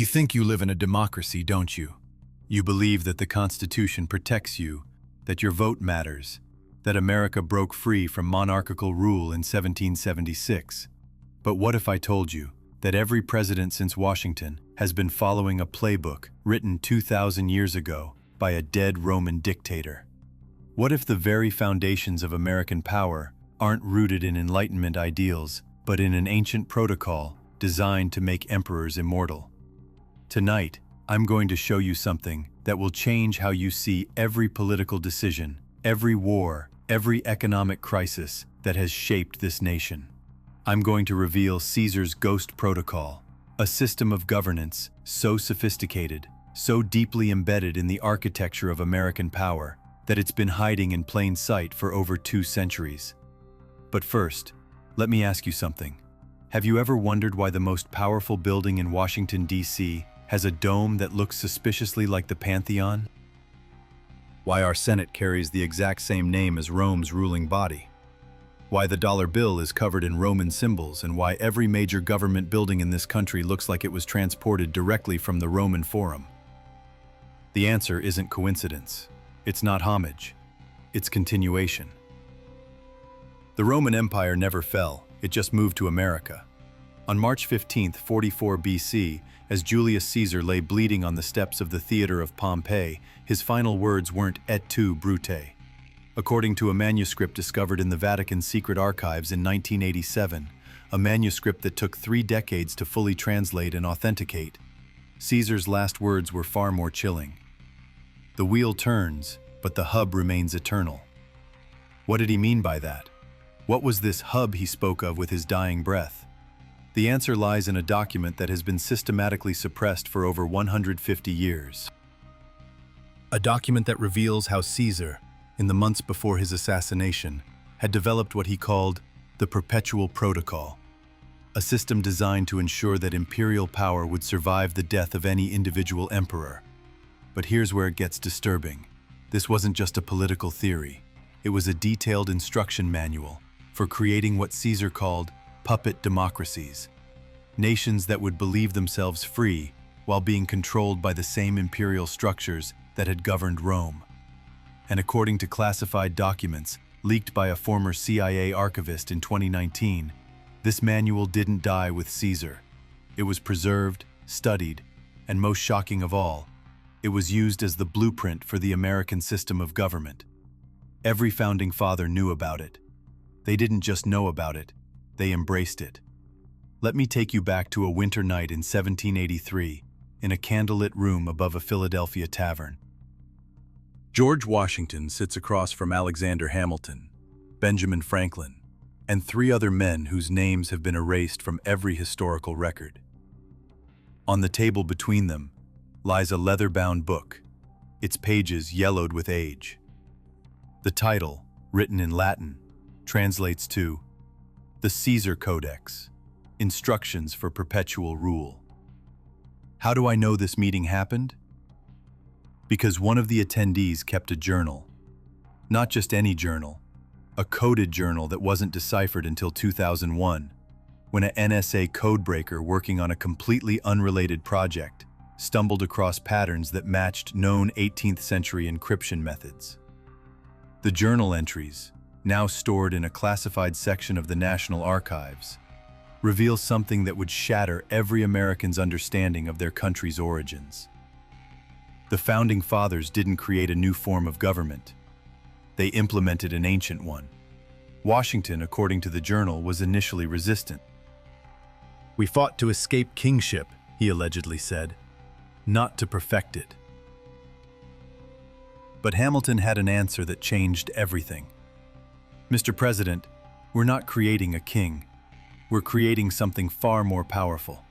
You think you live in a democracy, don't you? You believe that the Constitution protects you, that your vote matters, that America broke free from monarchical rule in 1776. But what if I told you that every president since Washington has been following a playbook written 2,000 years ago by a dead Roman dictator? What if the very foundations of American power aren't rooted in Enlightenment ideals, but in an ancient protocol designed to make emperors immortal? Tonight, I'm going to show you something that will change how you see every political decision, every war, every economic crisis that has shaped this nation. I'm going to reveal Caesar's Ghost Protocol, a system of governance so sophisticated, so deeply embedded in the architecture of American power, that it's been hiding in plain sight for over 2 centuries. But first, let me ask you something. Have you ever wondered why the most powerful building in Washington, D.C. has a dome that looks suspiciously like the Pantheon? Why our Senate carries the exact same name as Rome's ruling body? Why the dollar bill is covered in Roman symbols, and why every major government building in this country looks like it was transported directly from the Roman Forum? The answer isn't coincidence. It's not homage. It's continuation. The Roman Empire never fell, it just moved to America. On March 15, 44 BC, as Julius Caesar lay bleeding on the steps of the theater of Pompeii, his final words weren't "et tu, Brute." According to a manuscript discovered in the Vatican secret archives in 1987, a manuscript that took 3 decades to fully translate and authenticate, Caesar's last words were far more chilling. The wheel turns, but the hub remains eternal. What did he mean by that? What was this hub he spoke of with his dying breath? The answer lies in a document that has been systematically suppressed for over 150 years. A document that reveals how Caesar, in the months before his assassination, had developed what he called the Perpetual Protocol, a system designed to ensure that imperial power would survive the death of any individual emperor. But here's where it gets disturbing. This wasn't just a political theory. It was a detailed instruction manual for creating what Caesar called puppet democracies, nations that would believe themselves free while being controlled by the same imperial structures that had governed Rome. And according to classified documents leaked by a former CIA archivist in 2019, this manual didn't die with Caesar. It was preserved, studied, and most shocking of all, it was used as the blueprint for the American system of government. Every founding father knew about it. They didn't just know about it, they embraced it. Let me take you back to a winter night in 1783, in a candlelit room above a Philadelphia tavern. George Washington sits across from Alexander Hamilton, Benjamin Franklin, and 3 other men whose names have been erased from every historical record. On the table between them lies a leather-bound book, its pages yellowed with age. The title, written in Latin, translates to the Caesar Codex, Instructions for Perpetual Rule. How do I know this meeting happened? Because one of the attendees kept a journal. Not just any journal, a coded journal that wasn't deciphered until 2001, when an NSA codebreaker working on a completely unrelated project stumbled across patterns that matched known 18th century encryption methods. The journal entries, now stored in a classified section of the National Archives, reveal something that would shatter every American's understanding of their country's origins. The Founding Fathers didn't create a new form of government. They implemented an ancient one. Washington, according to the journal, was initially resistant. "We fought to escape kingship," he allegedly said, "not to perfect it." But Hamilton had an answer that changed everything. "Mr. President, we're not creating a king. We're creating something far more powerful.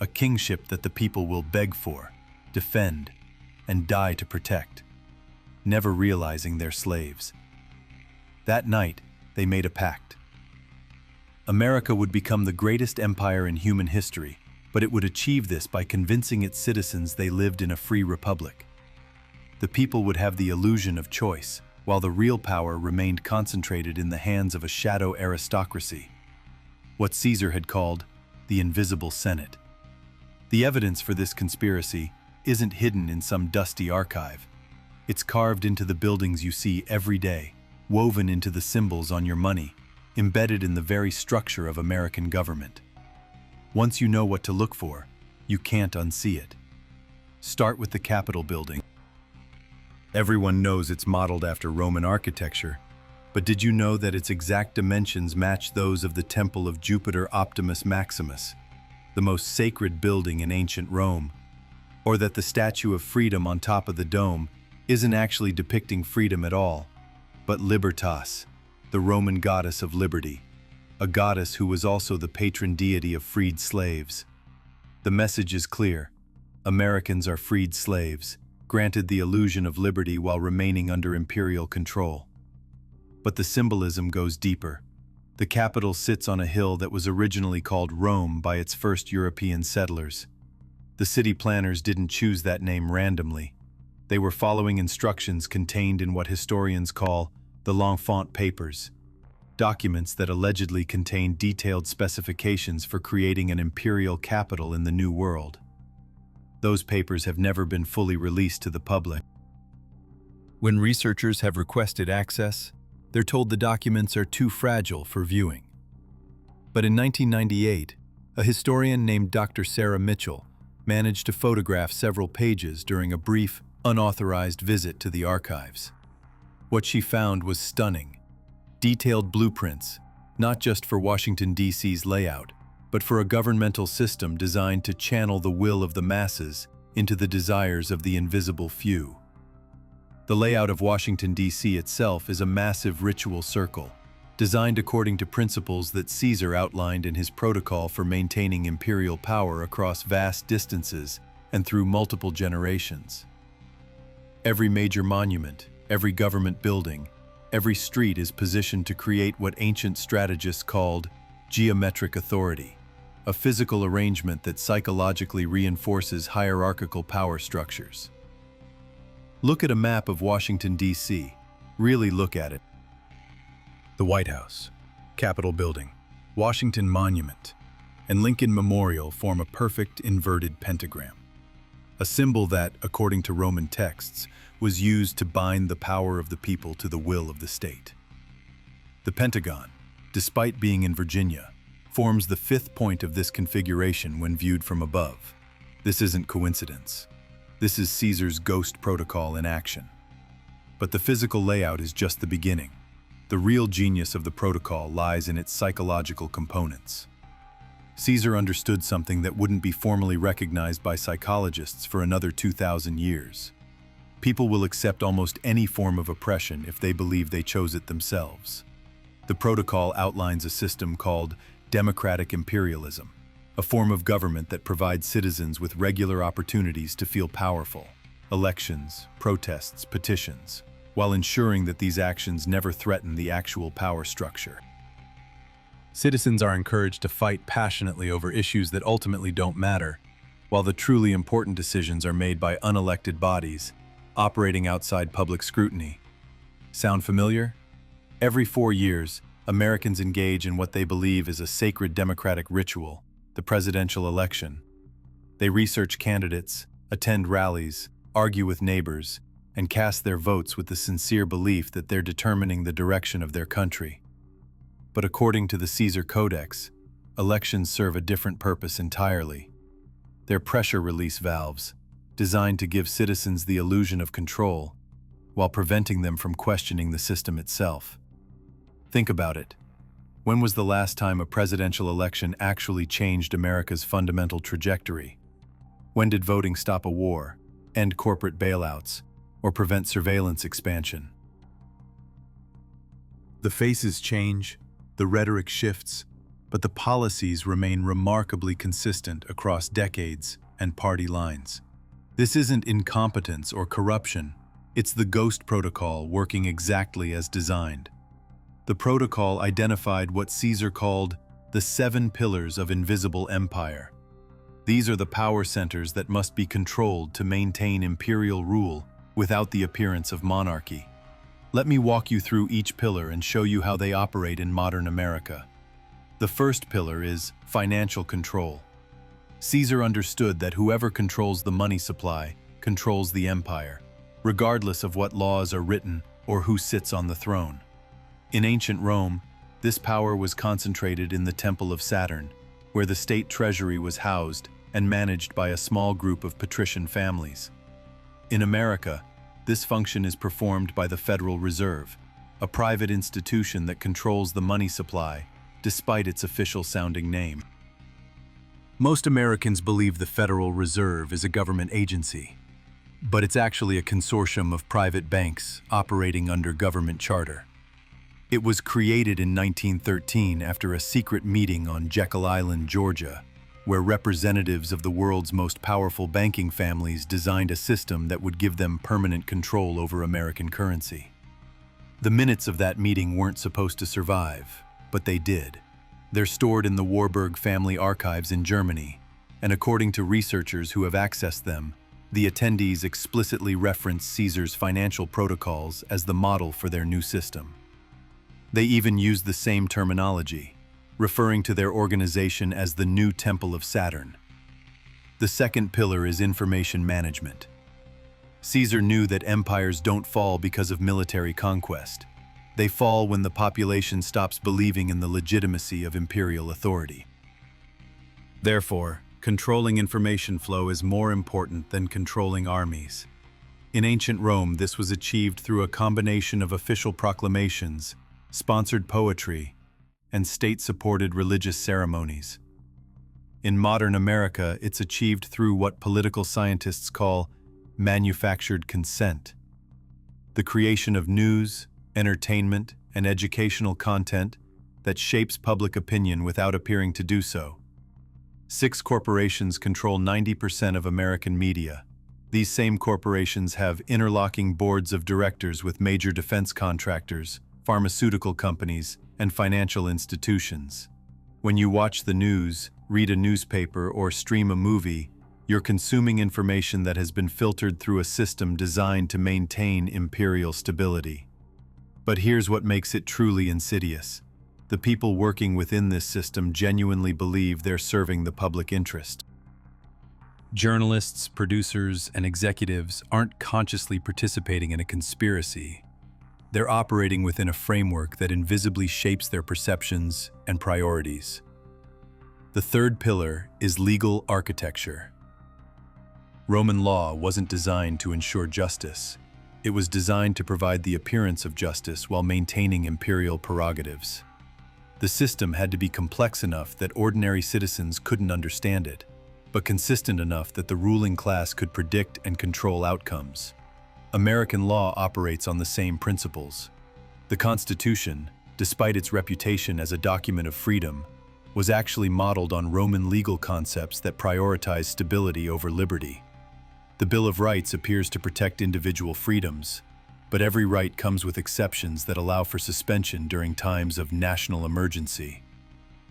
A kingship that the people will beg for, defend, and die to protect, never realizing they're slaves." That night, they made a pact. America would become the greatest empire in human history, but it would achieve this by convincing its citizens they lived in a free republic. The people would have the illusion of choice, while the real power remained concentrated in the hands of a shadow aristocracy, what Caesar had called the invisible Senate. The evidence for this conspiracy isn't hidden in some dusty archive. It's carved into the buildings you see every day, woven into the symbols on your money, embedded in the very structure of American government. Once you know what to look for, you can't unsee it. Start with the Capitol building. Everyone knows it's modeled after Roman architecture, but did you know that its exact dimensions match those of the Temple of Jupiter Optimus Maximus, the most sacred building in ancient Rome? Or that the Statue of Freedom on top of the dome isn't actually depicting freedom at all, but Libertas, the Roman goddess of liberty, a goddess who was also the patron deity of freed slaves. The message is clear. Americans are freed slaves, granted the illusion of liberty while remaining under imperial control. But the symbolism goes deeper. The Capitol sits on a hill that was originally called Rome by its first European settlers. The city planners didn't choose that name randomly. They were following instructions contained in what historians call the L'Enfant Papers, documents that allegedly contain detailed specifications for creating an imperial capital in the New World. Those papers have never been fully released to the public. When researchers have requested access, they're told the documents are too fragile for viewing. But in 1998, a historian named Dr. Sarah Mitchell managed to photograph several pages during a brief, unauthorized visit to the archives. What she found was stunning. Detailed blueprints, not just for Washington, D.C.'s layout, but for a governmental system designed to channel the will of the masses into the desires of the invisible few. The layout of Washington, D.C. itself is a massive ritual circle, designed according to principles that Caesar outlined in his protocol for maintaining imperial power across vast distances and through multiple generations. Every major monument, every government building, every street is positioned to create what ancient strategists called geometric authority, a physical arrangement that psychologically reinforces hierarchical power structures. Look at a map of Washington, D.C. Really look at it. The White House, Capitol Building, Washington Monument, and Lincoln Memorial form a perfect inverted pentagram, a symbol that, according to Roman texts, was used to bind the power of the people to the will of the state. The Pentagon, despite being in Virginia, forms the fifth point of this configuration when viewed from above. This isn't coincidence. This is Caesar's ghost protocol in action. But the physical layout is just the beginning. The real genius of the protocol lies in its psychological components. Caesar understood something that wouldn't be formally recognized by psychologists for another 2,000 years. People will accept almost any form of oppression if they believe they chose it themselves. The protocol outlines a system called democratic imperialism, a form of government that provides citizens with regular opportunities to feel powerful, elections, protests, petitions, while ensuring that these actions never threaten the actual power structure. Citizens are encouraged to fight passionately over issues that ultimately don't matter, while the truly important decisions are made by unelected bodies, operating outside public scrutiny. Sound familiar? Every 4 years, Americans engage in what they believe is a sacred democratic ritual, the presidential election. They research candidates, attend rallies, argue with neighbors, and cast their votes with the sincere belief that they're determining the direction of their country. But according to the Caesar Codex, elections serve a different purpose entirely. They're pressure release valves, designed to give citizens the illusion of control, while preventing them from questioning the system itself. Think about it. When was the last time a presidential election actually changed America's fundamental trajectory? When did voting stop a war, end corporate bailouts, or prevent surveillance expansion? The faces change, the rhetoric shifts, but the policies remain remarkably consistent across decades and party lines. This isn't incompetence or corruption, it's the Ghost Protocol working exactly as designed. The protocol identified what Caesar called the 7 pillars of invisible empire. These are the power centers that must be controlled to maintain imperial rule without the appearance of monarchy. Let me walk you through each pillar and show you how they operate in modern America. The first pillar is financial control. Caesar understood that whoever controls the money supply controls the empire, regardless of what laws are written or who sits on the throne. In ancient Rome, this power was concentrated in the Temple of Saturn, where the state treasury was housed and managed by a small group of patrician families. In America, this function is performed by the Federal Reserve, a private institution that controls the money supply, despite its official-sounding name. Most Americans believe the Federal Reserve is a government agency, but it's actually a consortium of private banks operating under government charter. It was created in 1913 after a secret meeting on Jekyll Island, Georgia, where representatives of the world's most powerful banking families designed a system that would give them permanent control over American currency. The minutes of that meeting weren't supposed to survive, but they did. They're stored in the Warburg family archives in Germany, and according to researchers who have accessed them, the attendees explicitly reference Caesar's financial protocols as the model for their new system. They even use the same terminology, referring to their organization as the New Temple of Saturn. The second pillar is information management. Caesar knew that empires don't fall because of military conquest. They fall when the population stops believing in the legitimacy of imperial authority. Therefore, controlling information flow is more important than controlling armies. In ancient Rome, this was achieved through a combination of official proclamations, sponsored poetry, and state-supported religious ceremonies. In modern America, it's achieved through what political scientists call manufactured consent. The creation of news, entertainment, and educational content that shapes public opinion without appearing to do so. 6 corporations control 90% of American media. These same corporations have interlocking boards of directors with major defense contractors, pharmaceutical companies, and financial institutions. When you watch the news, read a newspaper, or stream a movie, you're consuming information that has been filtered through a system designed to maintain imperial stability. But here's what makes it truly insidious. The people working within this system genuinely believe they're serving the public interest. Journalists, producers, and executives aren't consciously participating in a conspiracy. They're operating within a framework that invisibly shapes their perceptions and priorities. The third pillar is legal architecture. Roman law wasn't designed to ensure justice. It was designed to provide the appearance of justice while maintaining imperial prerogatives. The system had to be complex enough that ordinary citizens couldn't understand it, but consistent enough that the ruling class could predict and control outcomes. American law operates on the same principles. The Constitution, despite its reputation as a document of freedom, was actually modeled on Roman legal concepts that prioritize stability over liberty. The Bill of Rights appears to protect individual freedoms, but every right comes with exceptions that allow for suspension during times of national emergency.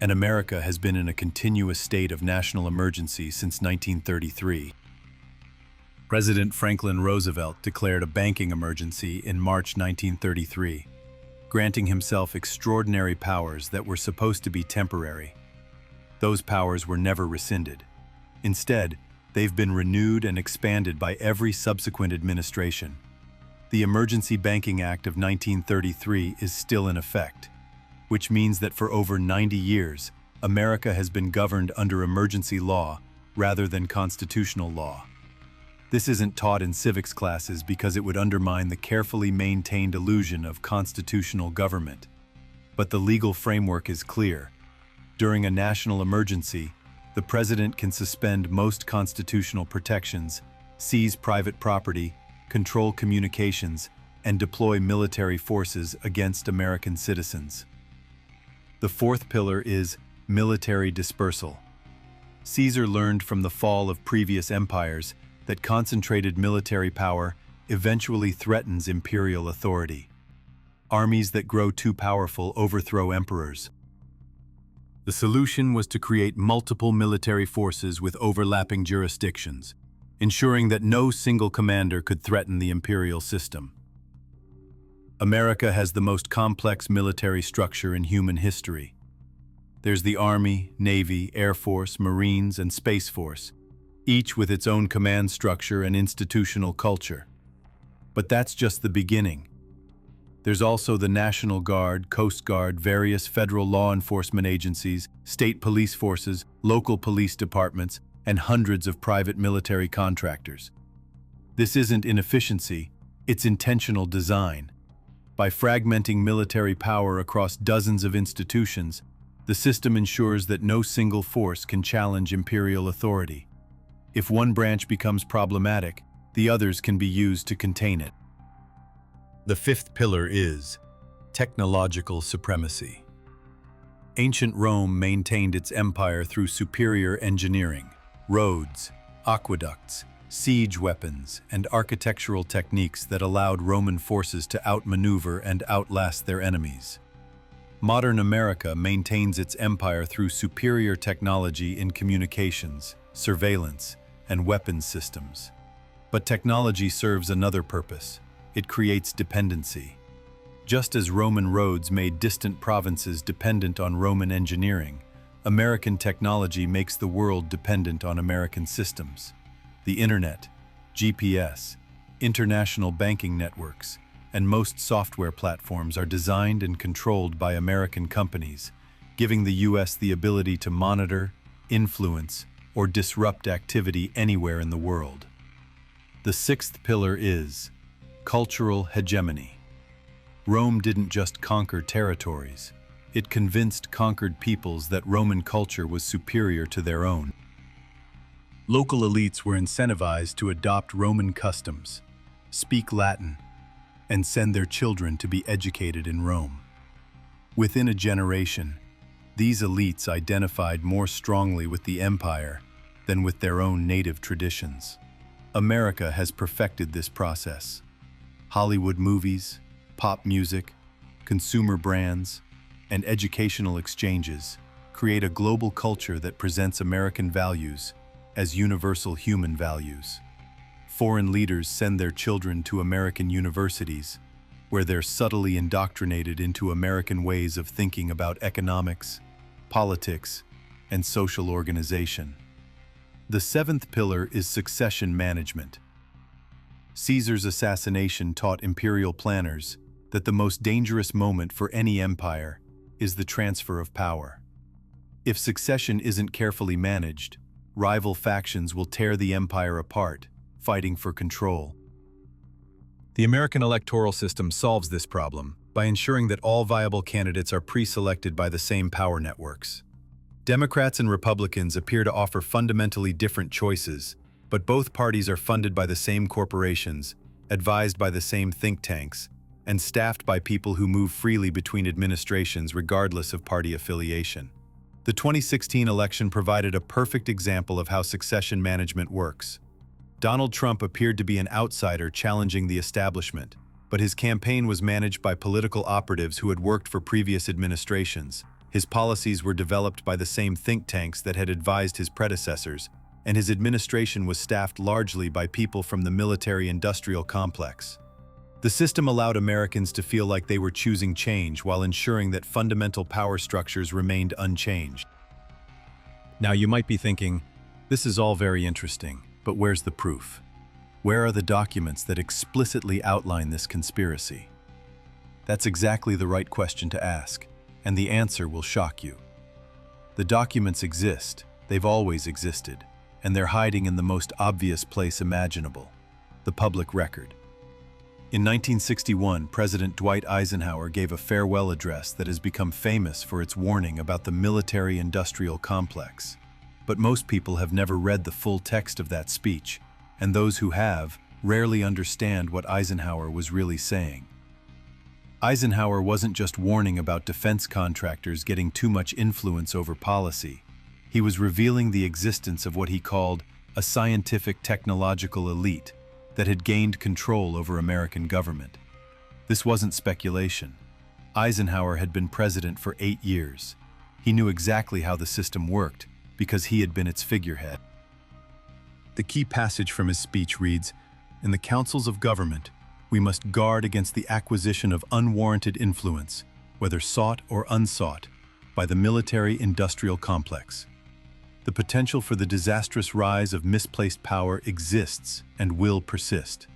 And America has been in a continuous state of national emergency since 1933. President Franklin Roosevelt declared a banking emergency in March 1933, granting himself extraordinary powers that were supposed to be temporary. Those powers were never rescinded. Instead, they've been renewed and expanded by every subsequent administration. The Emergency Banking Act of 1933 is still in effect, which means that for over 90 years, America has been governed under emergency law rather than constitutional law. This isn't taught in civics classes because it would undermine the carefully maintained illusion of constitutional government. But the legal framework is clear. During a national emergency, the president can suspend most constitutional protections, seize private property, control communications, and deploy military forces against American citizens. The fourth pillar is military dispersal. Caesar learned from the fall of previous empires that concentrated military power eventually threatens imperial authority. Armies that grow too powerful overthrow emperors. The solution was to create multiple military forces with overlapping jurisdictions, ensuring that no single commander could threaten the imperial system. America has the most complex military structure in human history. There's the Army, Navy, Air Force, Marines, and Space Force, each with its own command structure and institutional culture. But that's just the beginning. There's also the National Guard, Coast Guard, various federal law enforcement agencies, state police forces, local police departments, and hundreds of private military contractors. This isn't inefficiency, it's intentional design. By fragmenting military power across dozens of institutions, the system ensures that no single force can challenge imperial authority. If one branch becomes problematic, the others can be used to contain it. The fifth pillar is technological supremacy. Ancient Rome maintained its empire through superior engineering, roads, aqueducts, siege weapons, and architectural techniques that allowed Roman forces to outmaneuver and outlast their enemies. Modern America maintains its empire through superior technology in communications, surveillance, and weapons systems. But technology serves another purpose. It creates dependency. Just as Roman roads made distant provinces dependent on Roman engineering, American technology makes the world dependent on American systems. The internet, GPS, international banking networks, and most software platforms are designed and controlled by American companies, giving the U.S. the ability to monitor, influence, or disrupt activity anywhere in the world. The sixth pillar is cultural hegemony. Rome didn't just conquer territories. It convinced conquered peoples that Roman culture was superior to their own. Local elites were incentivized to adopt Roman customs, speak Latin, and send their children to be educated in Rome. Within a generation, these elites identified more strongly with the empire than with their own native traditions. America has perfected this process. Hollywood movies, pop music, consumer brands, and educational exchanges create a global culture that presents American values as universal human values. Foreign leaders send their children to American universities, where they're subtly indoctrinated into American ways of thinking about economics, politics, and social organization. The seventh pillar is succession management. Caesar's assassination taught imperial planners that the most dangerous moment for any empire is the transfer of power. If succession isn't carefully managed, rival factions will tear the empire apart, fighting for control. The American electoral system solves this problem by ensuring that all viable candidates are pre-selected by the same power networks. Democrats and Republicans appear to offer fundamentally different choices, but both parties are funded by the same corporations, advised by the same think tanks, and staffed by people who move freely between administrations regardless of party affiliation. The 2016 election provided a perfect example of how succession management works. Donald Trump appeared to be an outsider challenging the establishment, but his campaign was managed by political operatives who had worked for previous administrations. His policies were developed by the same think tanks that had advised his predecessors, and his administration was staffed largely by people from the military-industrial complex. The system allowed Americans to feel like they were choosing change while ensuring that fundamental power structures remained unchanged. Now you might be thinking, this is all very interesting, but where's the proof? Where are the documents that explicitly outline this conspiracy? That's exactly the right question to ask, and the answer will shock you. The documents exist, they've always existed, and they're hiding in the most obvious place imaginable, the public record. In 1961, President Dwight Eisenhower gave a farewell address that has become famous for its warning about the military-industrial complex. But most people have never read the full text of that speech, and those who have rarely understand what Eisenhower was really saying. Eisenhower wasn't just warning about defense contractors getting too much influence over policy. He was revealing the existence of what he called a scientific technological elite that had gained control over American government. This wasn't speculation. Eisenhower had been president for 8 years. He knew exactly how the system worked because he had been its figurehead. The key passage from his speech reads, "In the councils of government, we must guard against the acquisition of unwarranted influence, whether sought or unsought, by the military-industrial complex. The potential for the disastrous rise of misplaced power exists and will persist.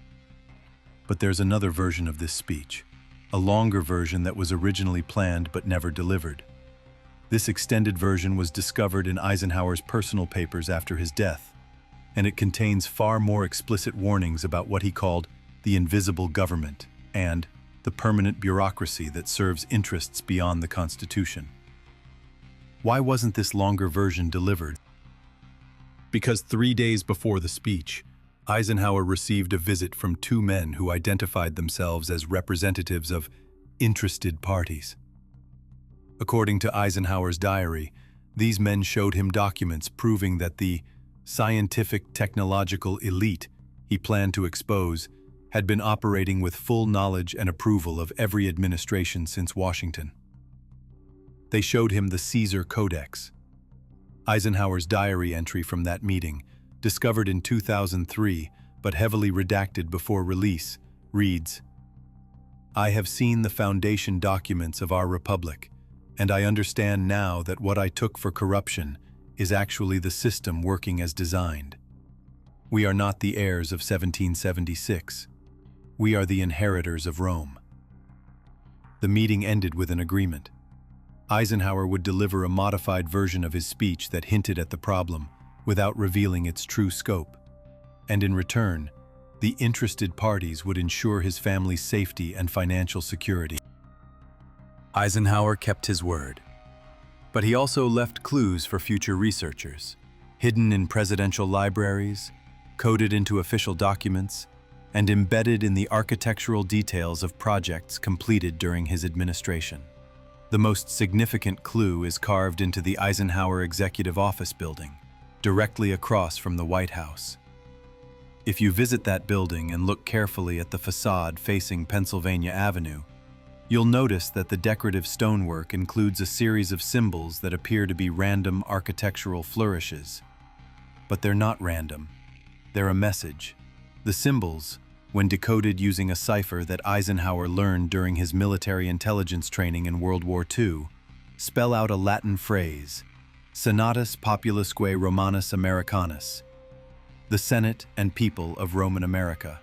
But there's another version of this speech, a longer version that was originally planned but never delivered. This extended version was discovered in Eisenhower's personal papers after his death, and it contains far more explicit warnings about what he called the invisible government and the permanent bureaucracy that serves interests beyond the Constitution. Why wasn't this longer version delivered? Because 3 days before the speech, Eisenhower received a visit from two men who identified themselves as representatives of interested parties. According to Eisenhower's diary, these men showed him documents proving that the scientific technological elite he planned to expose had been operating with full knowledge and approval of every administration since Washington. They showed him the Caesar Codex. Eisenhower's diary entry from that meeting, discovered in 2003 but heavily redacted before release, reads, "I have seen the foundation documents of our republic, and I understand now that what I took for corruption is actually the system working as designed. We are not the heirs of 1776. We are the inheritors of Rome." The meeting ended with an agreement. Eisenhower would deliver a modified version of his speech that hinted at the problem without revealing its true scope. And in return, the interested parties would ensure his family's safety and financial security. Eisenhower kept his word. But he also left clues for future researchers, hidden in presidential libraries, coded into official documents, and embedded in the architectural details of projects completed during his administration. The most significant clue is carved into the Eisenhower Executive Office building, directly across from the White House. If you visit that building and look carefully at the facade facing Pennsylvania Avenue, you'll notice that the decorative stonework includes a series of symbols that appear to be random architectural flourishes. But they're not random. They're a message. The symbols, when decoded using a cipher that Eisenhower learned during his military intelligence training in World War II, spell out a Latin phrase, Senatus Populusque Romanus Americanus, the Senate and people of Roman America.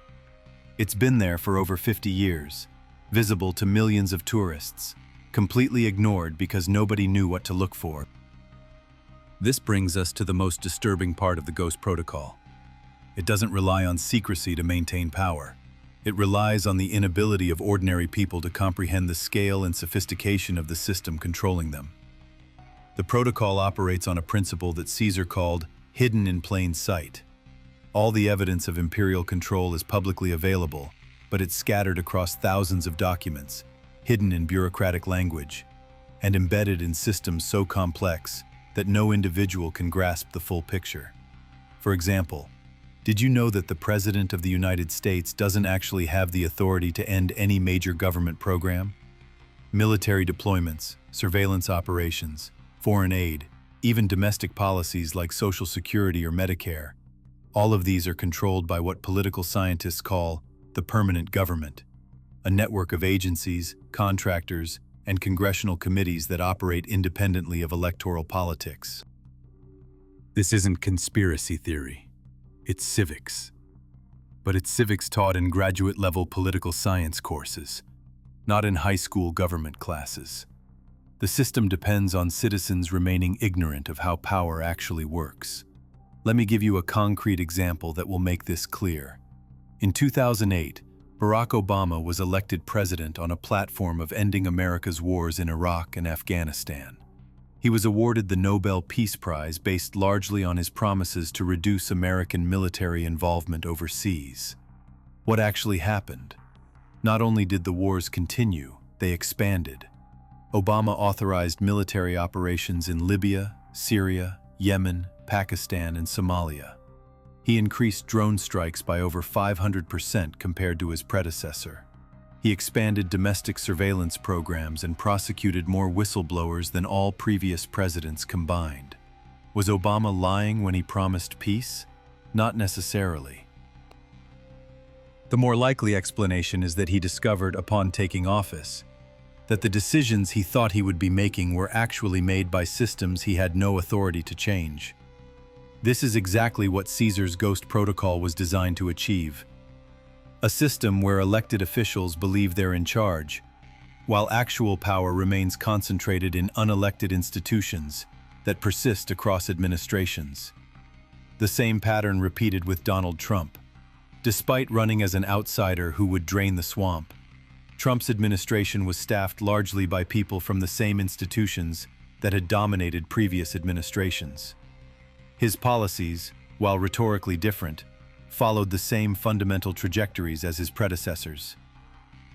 It's been there for over 50 years, visible to millions of tourists, completely ignored because nobody knew what to look for. This brings us to the most disturbing part of the Ghost Protocol. It doesn't rely on secrecy to maintain power. It relies on the inability of ordinary people to comprehend the scale and sophistication of the system controlling them. The protocol operates on a principle that Caesar called hidden in plain sight. All the evidence of imperial control is publicly available, but it's scattered across thousands of documents, hidden in bureaucratic language, and embedded in systems so complex that no individual can grasp the full picture. For example, did you know that the President of the United States doesn't actually have the authority to end any major government program? Military deployments, surveillance operations, foreign aid, even domestic policies like Social Security or Medicare, all of these are controlled by what political scientists call the permanent government, a network of agencies, contractors, and congressional committees that operate independently of electoral politics. This isn't conspiracy theory. It's civics. But it's civics taught in graduate-level political science courses, not in high school government classes. The system depends on citizens remaining ignorant of how power actually works. Let me give you a concrete example that will make this clear. In 2008, Barack Obama was elected president on a platform of ending America's wars in Iraq and Afghanistan. He was awarded the Nobel Peace Prize based largely on his promises to reduce American military involvement overseas. What actually happened? Not only did the wars continue, they expanded. Obama authorized military operations in Libya, Syria, Yemen, Pakistan, and Somalia. He increased drone strikes by over 500% compared to his predecessor. He expanded domestic surveillance programs and prosecuted more whistleblowers than all previous presidents combined. Was Obama lying when he promised peace? Not necessarily. The more likely explanation is that he discovered, upon taking office, that the decisions he thought he would be making were actually made by systems he had no authority to change. This is exactly what Caesar's Ghost Protocol was designed to achieve. A system where elected officials believe they're in charge, while actual power remains concentrated in unelected institutions that persist across administrations. The same pattern repeated with Donald Trump. Despite running as an outsider who would drain the swamp, Trump's administration was staffed largely by people from the same institutions that had dominated previous administrations. His policies, while rhetorically different, followed the same fundamental trajectories as his predecessors.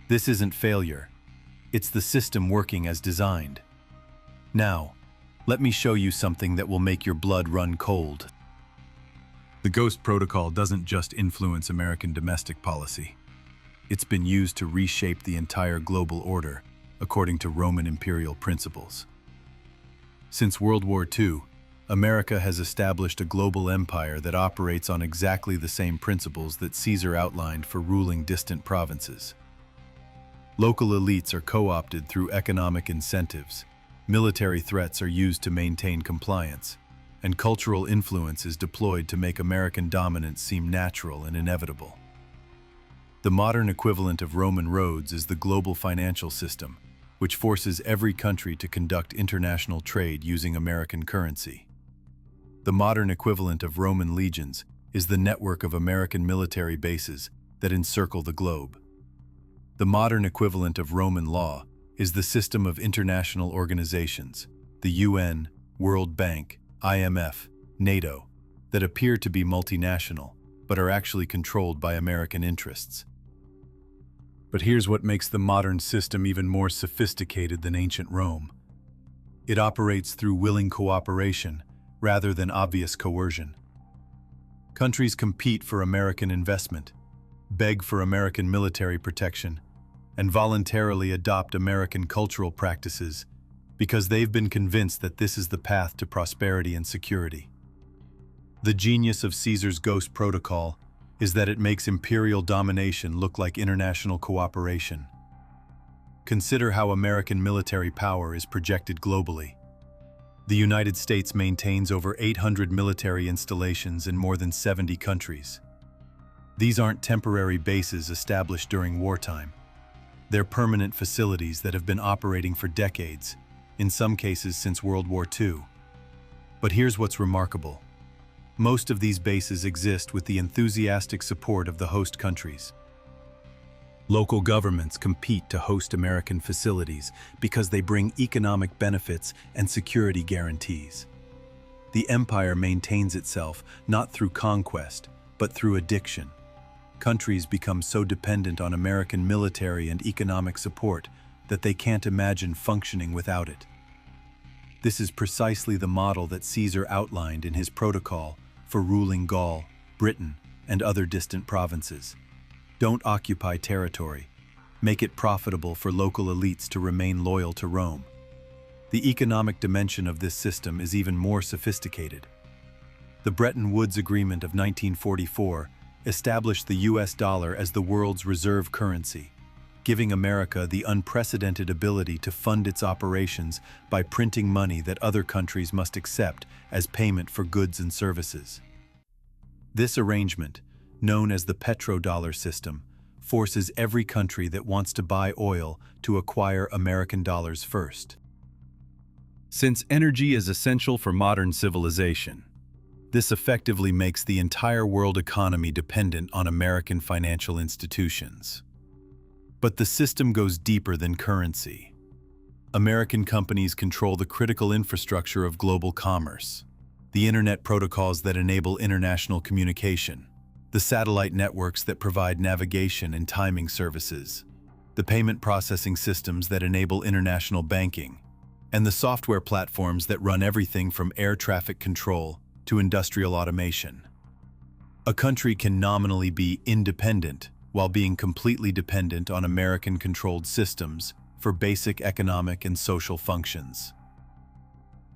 This isn't failure. It's the system working as designed. Now, let me show you something that will make your blood run cold. The Ghost Protocol doesn't just influence American domestic policy. It's been used to reshape the entire global order according to Roman imperial principles. Since World War II, America has established a global empire that operates on exactly the same principles that Caesar outlined for ruling distant provinces. Local elites are co-opted through economic incentives, military threats are used to maintain compliance, and cultural influence is deployed to make American dominance seem natural and inevitable. The modern equivalent of Roman roads is the global financial system, which forces every country to conduct international trade using American currency. The modern equivalent of Roman legions is the network of American military bases that encircle the globe. The modern equivalent of Roman law is the system of international organizations, the UN, World Bank, IMF, NATO, that appear to be multinational, but are actually controlled by American interests. But here's what makes the modern system even more sophisticated than ancient Rome. It operates through willing cooperation rather than obvious coercion. Countries compete for American investment, beg for American military protection, and voluntarily adopt American cultural practices because they've been convinced that this is the path to prosperity and security. The genius of Caesar's Ghost Protocol is that it makes imperial domination look like international cooperation. Consider how American military power is projected globally. The United States maintains over 800 military installations in more than 70 countries. These aren't temporary bases established during wartime. They're permanent facilities that have been operating for decades, in some cases since World War II. But here's what's remarkable. Most of these bases exist with the enthusiastic support of the host countries. Local governments compete to host American facilities because they bring economic benefits and security guarantees. The empire maintains itself not through conquest, but through addiction. Countries become so dependent on American military and economic support that they can't imagine functioning without it. This is precisely the model that Caesar outlined in his protocol for ruling Gaul, Britain, and other distant provinces. Don't occupy territory. Make it profitable for local elites to remain loyal to Rome. The economic dimension of this system is even more sophisticated. The Bretton Woods Agreement of 1944 established the US dollar as the world's reserve currency, giving America the unprecedented ability to fund its operations by printing money that other countries must accept as payment for goods and services. This arrangement, known as the petrodollar system, forces every country that wants to buy oil to acquire American dollars first. Since energy is essential for modern civilization, this effectively makes the entire world economy dependent on American financial institutions. But the system goes deeper than currency. American companies control the critical infrastructure of global commerce, the internet protocols that enable international communication, the satellite networks that provide navigation and timing services, the payment processing systems that enable international banking, and the software platforms that run everything from air traffic control to industrial automation. A country can nominally be independent while being completely dependent on American-controlled systems for basic economic and social functions.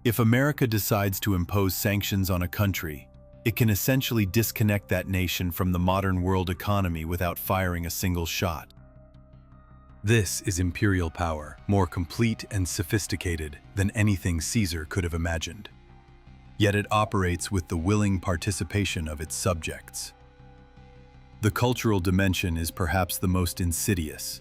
If America decides to impose sanctions on a country, it can essentially disconnect that nation from the modern world economy without firing a single shot. This is imperial power, more complete and sophisticated than anything Caesar could have imagined. Yet it operates with the willing participation of its subjects. The cultural dimension is perhaps the most insidious.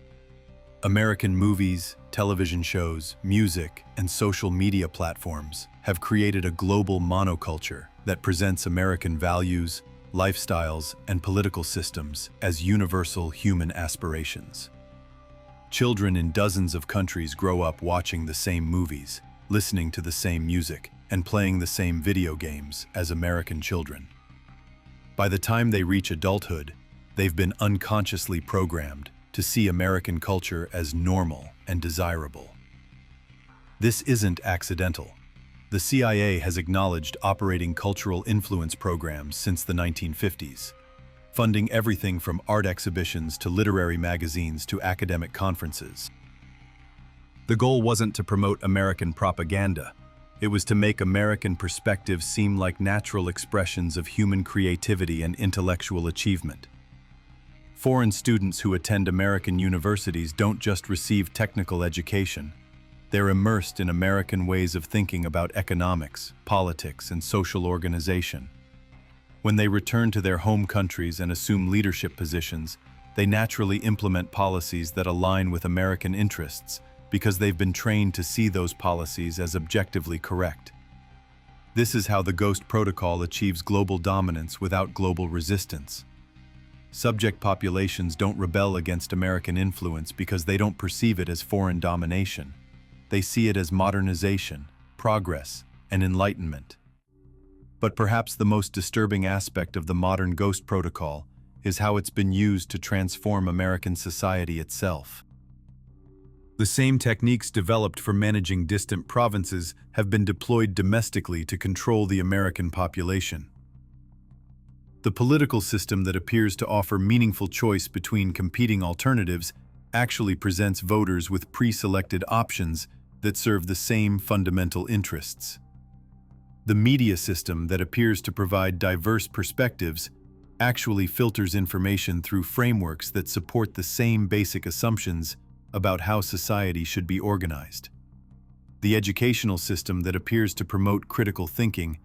American movies, television shows, music, and social media platforms have created a global monoculture that presents American values, lifestyles, and political systems as universal human aspirations. Children in dozens of countries grow up watching the same movies, listening to the same music, and playing the same video games as American children. By the time they reach adulthood, they've been unconsciously programmed to see American culture as normal and desirable. This isn't accidental. The CIA has acknowledged operating cultural influence programs since the 1950s, funding everything from art exhibitions to literary magazines to academic conferences. The goal wasn't to promote American propaganda. It was to make American perspectives seem like natural expressions of human creativity and intellectual achievement. Foreign students who attend American universities don't just receive technical education. They're immersed in American ways of thinking about economics, politics, and social organization. When they return to their home countries and assume leadership positions, they naturally implement policies that align with American interests because they've been trained to see those policies as objectively correct. This is how the Ghost Protocol achieves global dominance without global resistance. Subject populations don't rebel against American influence because they don't perceive it as foreign domination. They see it as modernization, progress, and enlightenment. But perhaps the most disturbing aspect of the modern Ghost Protocol is how it's been used to transform American society itself. The same techniques developed for managing distant provinces have been deployed domestically to control the American population. The political system that appears to offer meaningful choice between competing alternatives actually presents voters with pre-selected options that serve the same fundamental interests. The media system that appears to provide diverse perspectives actually filters information through frameworks that support the same basic assumptions about how society should be organized. The educational system that appears to promote critical thinking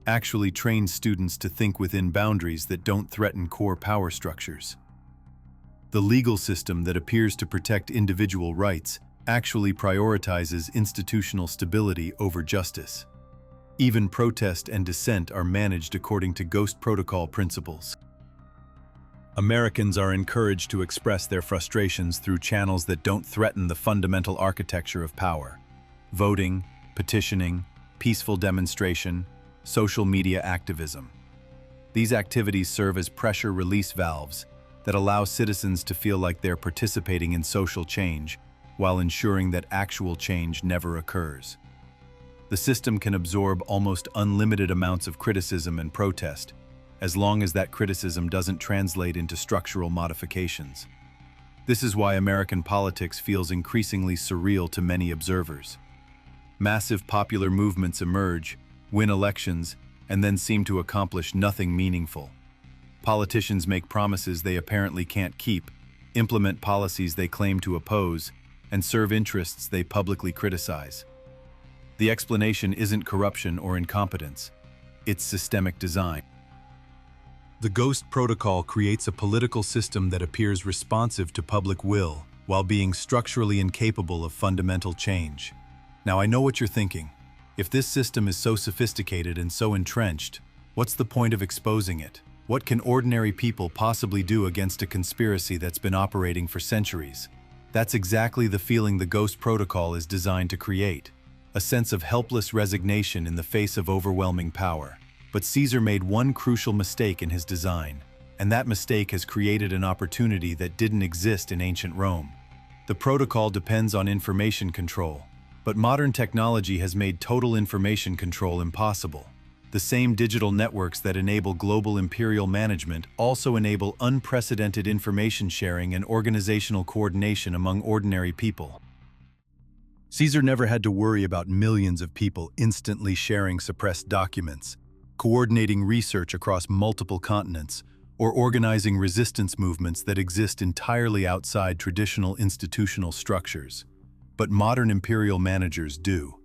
actually trains students to think within boundaries that don't threaten core power structures. The legal system that appears to protect individual rights actually prioritizes institutional stability over justice. Even protest and dissent are managed according to Ghost Protocol principles. Americans are encouraged to express their frustrations through channels that don't threaten the fundamental architecture of power: voting, petitioning, peaceful demonstration, social media activism. These activities serve as pressure release valves that allow citizens to feel like they're participating in social change while ensuring that actual change never occurs. The system can absorb almost unlimited amounts of criticism and protest, as long as that criticism doesn't translate into structural modifications. This is why American politics feels increasingly surreal to many observers. Massive popular movements emerge, win elections, and then seem to accomplish nothing meaningful. Politicians make promises they apparently can't keep, implement policies they claim to oppose, and serve interests they publicly criticize. The explanation isn't corruption or incompetence, it's systemic design. The Ghost Protocol creates a political system that appears responsive to public will while being structurally incapable of fundamental change. Now, I know what you're thinking. If this system is so sophisticated and so entrenched, what's the point of exposing it? What can ordinary people possibly do against a conspiracy that's been operating for centuries? That's exactly the feeling the Ghost Protocol is designed to create. A sense of helpless resignation in the face of overwhelming power. But Caesar made one crucial mistake in his design, and that mistake has created an opportunity that didn't exist in ancient Rome. The protocol depends on information control, but modern technology has made total information control impossible. The same digital networks that enable global imperial management also enable unprecedented information sharing and organizational coordination among ordinary people. Caesar never had to worry about millions of people instantly sharing suppressed documents, coordinating research across multiple continents, or organizing resistance movements that exist entirely outside traditional institutional structures. But modern imperial managers do.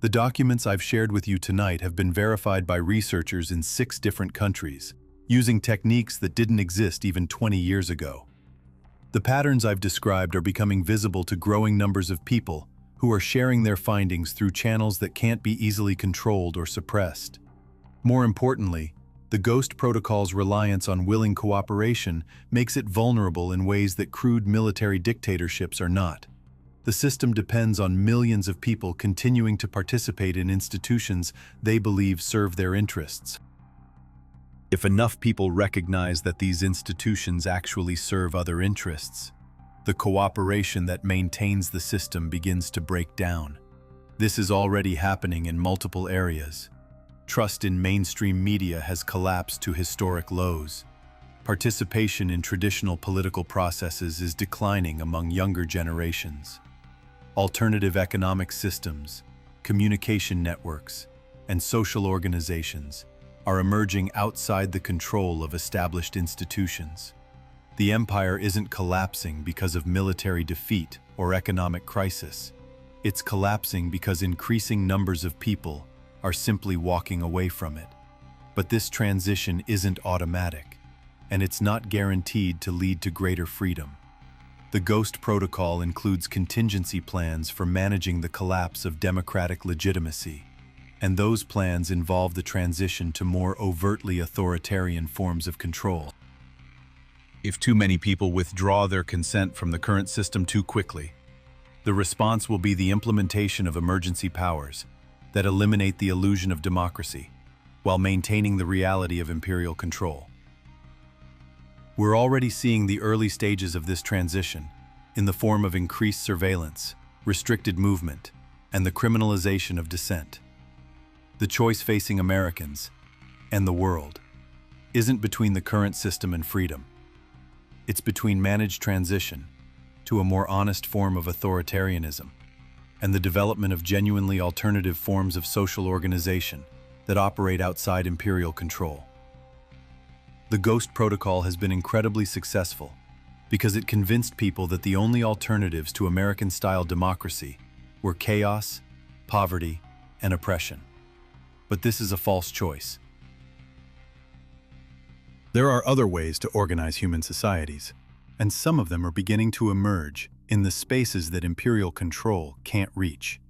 The documents I've shared with you tonight have been verified by researchers in 6 different countries, using techniques that didn't exist even 20 years ago. The patterns I've described are becoming visible to growing numbers of people who are sharing their findings through channels that can't be easily controlled or suppressed. More importantly, the Ghost Protocol's reliance on willing cooperation makes it vulnerable in ways that crude military dictatorships are not. The system depends on millions of people continuing to participate in institutions they believe serve their interests. If enough people recognize that these institutions actually serve other interests, the cooperation that maintains the system begins to break down. This is already happening in multiple areas. Trust in mainstream media has collapsed to historic lows. Participation in traditional political processes is declining among younger generations. Alternative economic systems, communication networks, and social organizations are emerging outside the control of established institutions. The empire isn't collapsing because of military defeat or economic crisis. It's collapsing because increasing numbers of people are simply walking away from it. But this transition isn't automatic, and it's not guaranteed to lead to greater freedom. The Ghost Protocol includes contingency plans for managing the collapse of democratic legitimacy, and those plans involve the transition to more overtly authoritarian forms of control. If too many people withdraw their consent from the current system too quickly, the response will be the implementation of emergency powers that eliminate the illusion of democracy while maintaining the reality of imperial control. We're already seeing the early stages of this transition in the form of increased surveillance, restricted movement, and the criminalization of dissent. The choice facing Americans and the world isn't between the current system and freedom. It's between managed transition to a more honest form of authoritarianism and the development of genuinely alternative forms of social organization that operate outside imperial control. The Ghost Protocol has been incredibly successful because it convinced people that the only alternatives to American-style democracy were chaos, poverty, and oppression. But this is a false choice. There are other ways to organize human societies, and some of them are beginning to emerge in the spaces that imperial control can't reach.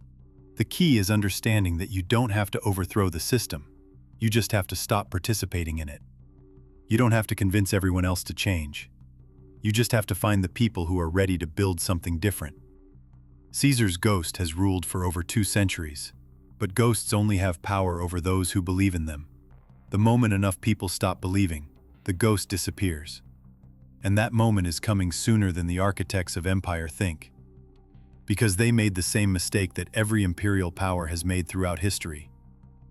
The key is understanding that you don't have to overthrow the system, you just have to stop participating in it. You don't have to convince everyone else to change. You just have to find the people who are ready to build something different. Caesar's ghost has ruled for over 2 centuries, but ghosts only have power over those who believe in them. The moment enough people stop believing, the ghost disappears. And that moment is coming sooner than the architects of empire think. Because they made the same mistake that every imperial power has made throughout history.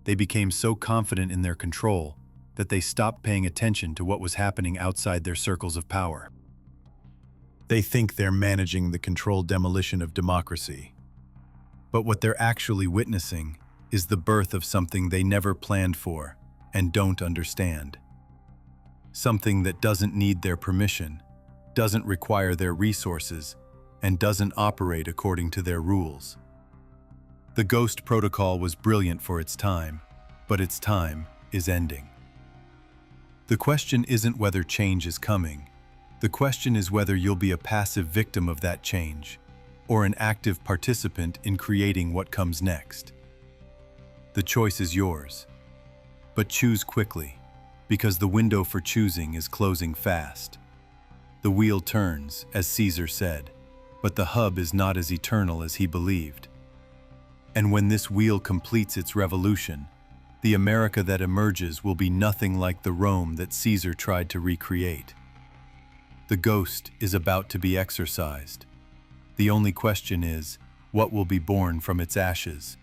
They became so confident in their control that they stopped paying attention to what was happening outside their circles of power. They think they're managing the controlled demolition of democracy. But what they're actually witnessing is the birth of something they never planned for and don't understand. Something that doesn't need their permission, doesn't require their resources, and doesn't operate according to their rules. The Ghost Protocol was brilliant for its time, but its time is ending. The question isn't whether change is coming. The question is whether you'll be a passive victim of that change, or an active participant in creating what comes next. The choice is yours, but choose quickly, because the window for choosing is closing fast. The wheel turns, as Caesar said, but the hub is not as eternal as he believed. And when this wheel completes its revolution, the America that emerges will be nothing like the Rome that Caesar tried to recreate. The ghost is about to be exorcised. The only question is, what will be born from its ashes?